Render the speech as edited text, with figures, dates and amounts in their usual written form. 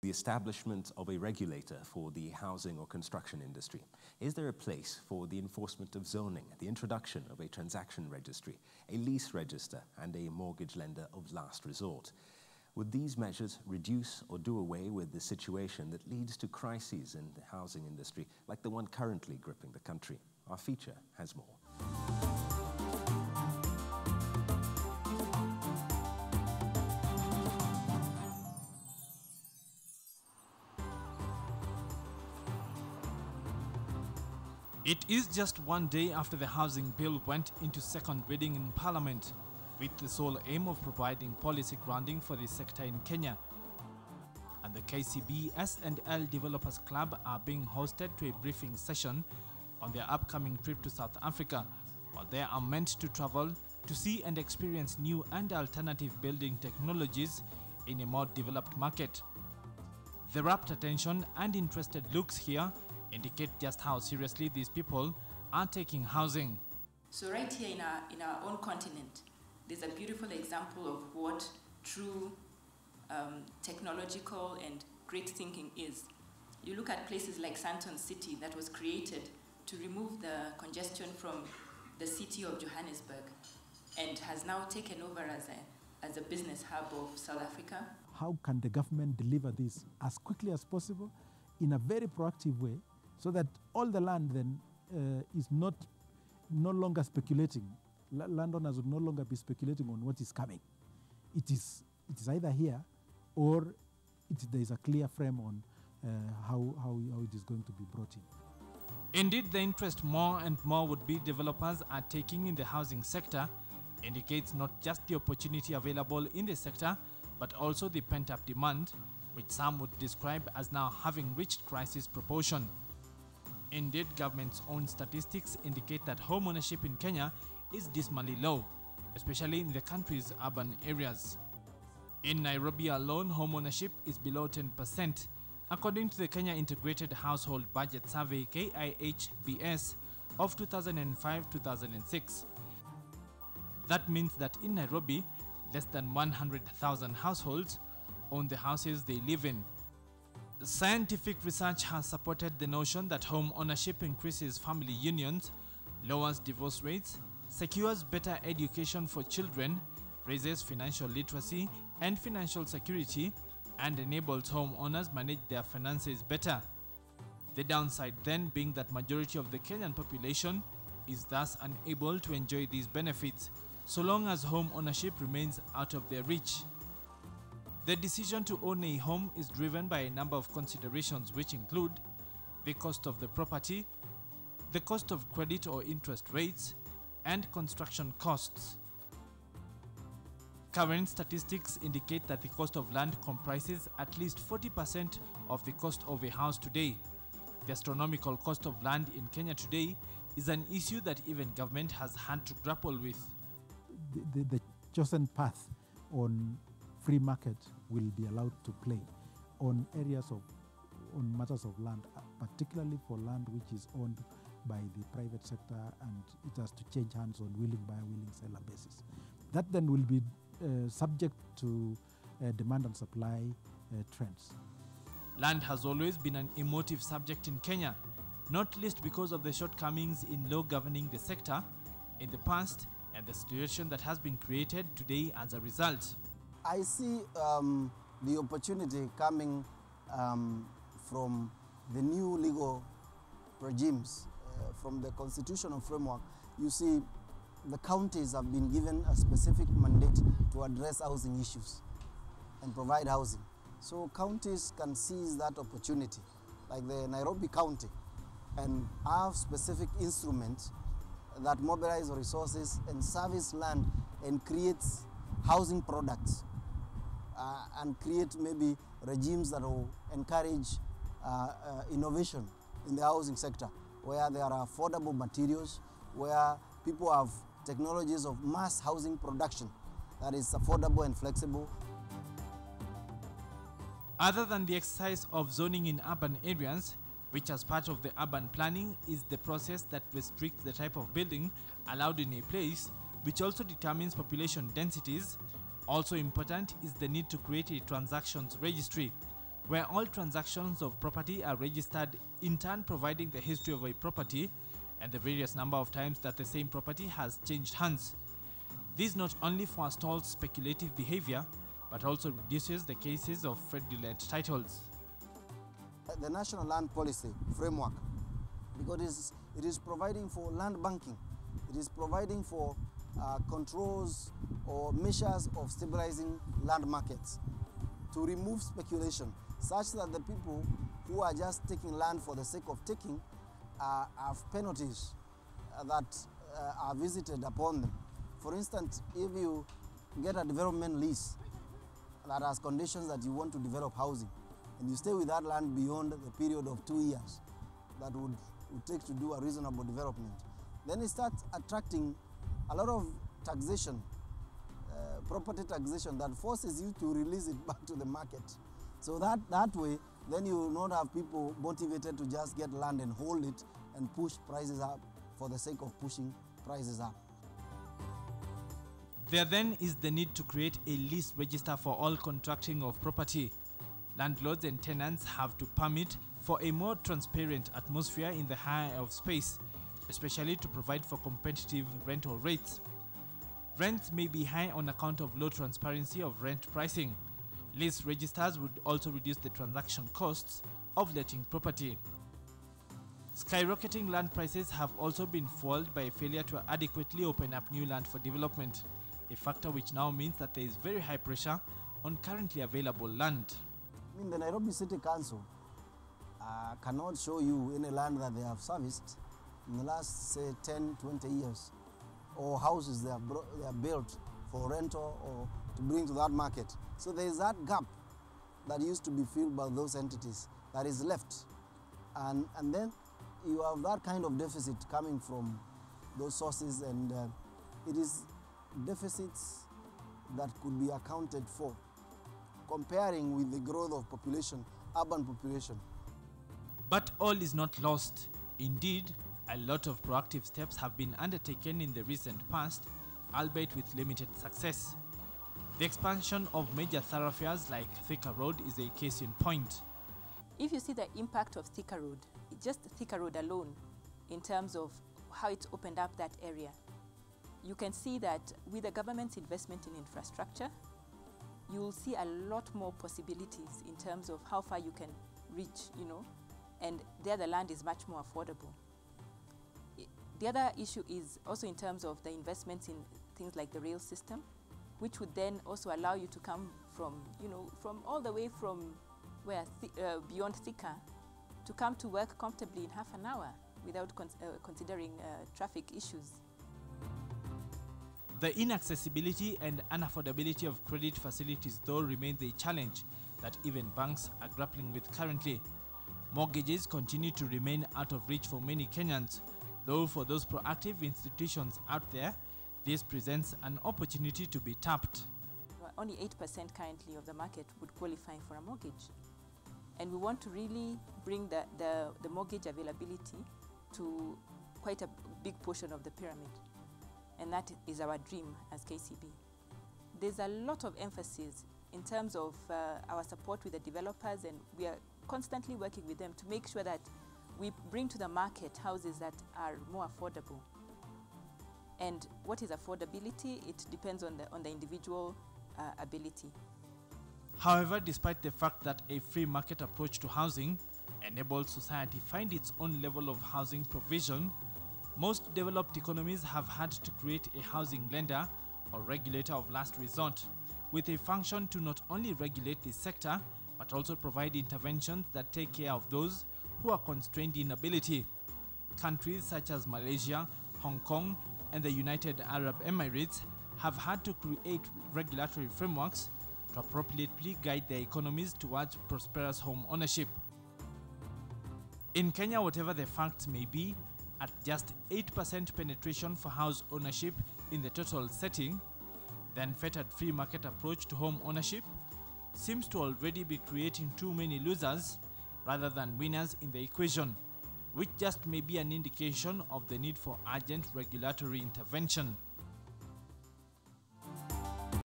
the establishment of a regulator for the housing or construction industry? Is there a place for the enforcement of zoning, the introduction of a transaction registry, a lease register, and a mortgage lender of last resort? Would these measures reduce or do away with the situation that leads to crises in the housing industry like the one currently gripping the country? Our feature has more. It is just one day after the housing bill went into second reading in Parliament, with the sole aim of providing policy grounding for the sector in Kenya. And the KCB S&L Developers Club are being hosted to a briefing session on their upcoming trip to South Africa, while they are meant to travel to see and experience new and alternative building technologies in a more developed market. The rapt attention and interested looks here indicate just how seriously these people are taking housing. So right here in our own continent, there's a beautiful example of what true technological and great thinking is. You look at places like Sandton City that was created to remove the congestion from the city of Johannesburg and has now taken over as a business hub of South Africa. How can the government deliver this as quickly as possible in a very proactive way, so that all the land then is no longer speculating. Landowners would no longer be speculating on what is coming. It is either here or there is a clear frame on how it is going to be brought in. Indeed, the interest more and more would-be developers are taking in the housing sector indicates not just the opportunity available in the sector, but also the pent-up demand, which some would describe as now having reached crisis proportion. Indeed, government's own statistics indicate that home ownership in Kenya is dismally low, especially in the country's urban areas. In Nairobi alone, home ownership is below 10%, according to the Kenya Integrated Household Budget Survey (KIHBS) of 2005-2006. That means that in Nairobi, less than 100,000 households own the houses they live in. Scientific research has supported the notion that home ownership increases family unions, lowers divorce rates, secures better education for children, raises financial literacy and financial security, and enables homeowners manage their finances better. The downside then being that majority of the Kenyan population is thus unable to enjoy these benefits so long as home ownership remains out of their reach. The decision to own a home is driven by a number of considerations, which include the cost of the property, the cost of credit or interest rates, and construction costs. Current statistics indicate that the cost of land comprises at least 40% of the cost of a house today. The astronomical cost of land in Kenya today is an issue that even government has had to grapple with. The chosen path on free market will be allowed to play on matters of land, particularly for land which is owned by the private sector, and it has to change hands on willing buyer, willing seller basis. That then will be subject to demand and supply trends. Land has always been an emotive subject in Kenya, not least because of the shortcomings in law governing the sector in the past and the situation that has been created today as a result. I see the opportunity coming from the new legal regimes, from the constitutional framework. You see, the counties have been given a specific mandate to address housing issues and provide housing. So counties can seize that opportunity, like the Nairobi County, and have specific instruments that mobilize resources and service land and creates housing products and create maybe regimes that will encourage innovation in the housing sector, where there are affordable materials, where people have technologies of mass housing production that is affordable and flexible. Other than the exercise of zoning in urban areas, which as part of the urban planning is the process that restricts the type of building allowed in a place, which also determines population densities, also important is the need to create a transactions registry, where all transactions of property are registered, in turn providing the history of a property and the various number of times that the same property has changed hands. This not only forestalls speculative behavior, but also reduces the cases of fraudulent titles. The National Land Policy Framework, because it is providing for land banking, it is providing for controls or measures of stabilizing land markets to remove speculation, such that the people who are just taking land for the sake of taking have penalties that are visited upon them. For instance, if you get a development lease that has conditions that you want to develop housing, and you stay with that land beyond the period of 2 years that would take to do a reasonable development, then it starts attracting a lot of taxation, property taxation, that forces you to release it back to the market. So that way, then you will not have people motivated to just get land and hold it and push prices up for the sake of pushing prices up. There then is the need to create a lease register for all contracting of property. Landlords and tenants have to permit for a more transparent atmosphere in the hire of space, especially to provide for competitive rental rates. Rents may be high on account of low transparency of rent pricing. Lease registers would also reduce the transaction costs of letting property. Skyrocketing land prices have also been fueled by a failure to adequately open up new land for development, a factor which now means that there is very high pressure on currently available land. I mean, the Nairobi City Council cannot show you any land that they have serviced in the last, say, 10, 20 years, or houses they have built for rental or to bring to that market. So there is that gap that used to be filled by those entities that is left. And then you have that kind of deficit coming from those sources, and it is deficits that could be accounted for, comparing with the growth of population, urban population. But all is not lost. Indeed, a lot of proactive steps have been undertaken in the recent past, albeit with limited success. The expansion of major thoroughfares like Thika Road is a case in point. If you see the impact of Thika Road, just Thika Road alone, in terms of how it's opened up that area, you can see that with the government's investment in infrastructure, you will see a lot more possibilities in terms of how far you can reach, and there the land is much more affordable. The other issue is also in terms of the investments in things like the rail system, which would then also allow you to come from, from all the way from beyond Thika, to come to work comfortably in half an hour without considering traffic issues. The inaccessibility and unaffordability of credit facilities though remains a challenge that even banks are grappling with currently. Mortgages continue to remain out of reach for many Kenyans, though for those proactive institutions out there, this presents an opportunity to be tapped. Only 8% currently of the market would qualify for a mortgage. And we want to really bring the mortgage availability to quite a big portion of the pyramid. And that is our dream as KCB. There's a lot of emphasis in terms of our support with the developers, and we are constantly working with them to make sure that we bring to the market houses that are more affordable. And what is affordability? It depends on the individual ability. However, despite the fact that a free market approach to housing enables society find its own level of housing provision, most developed economies have had to create a housing lender or regulator of last resort, with a function to not only regulate the sector, but also provide interventions that take care of those who are constrained in ability. Countries such as Malaysia, Hong Kong, and the United Arab Emirates have had to create regulatory frameworks to appropriately guide their economies towards prosperous home ownership. In Kenya, whatever the facts may be, at just 8% penetration for house ownership in the total setting, the unfettered free market approach to home ownership seems to already be creating too many losers rather than winners in the equation, which just may be an indication of the need for urgent regulatory intervention.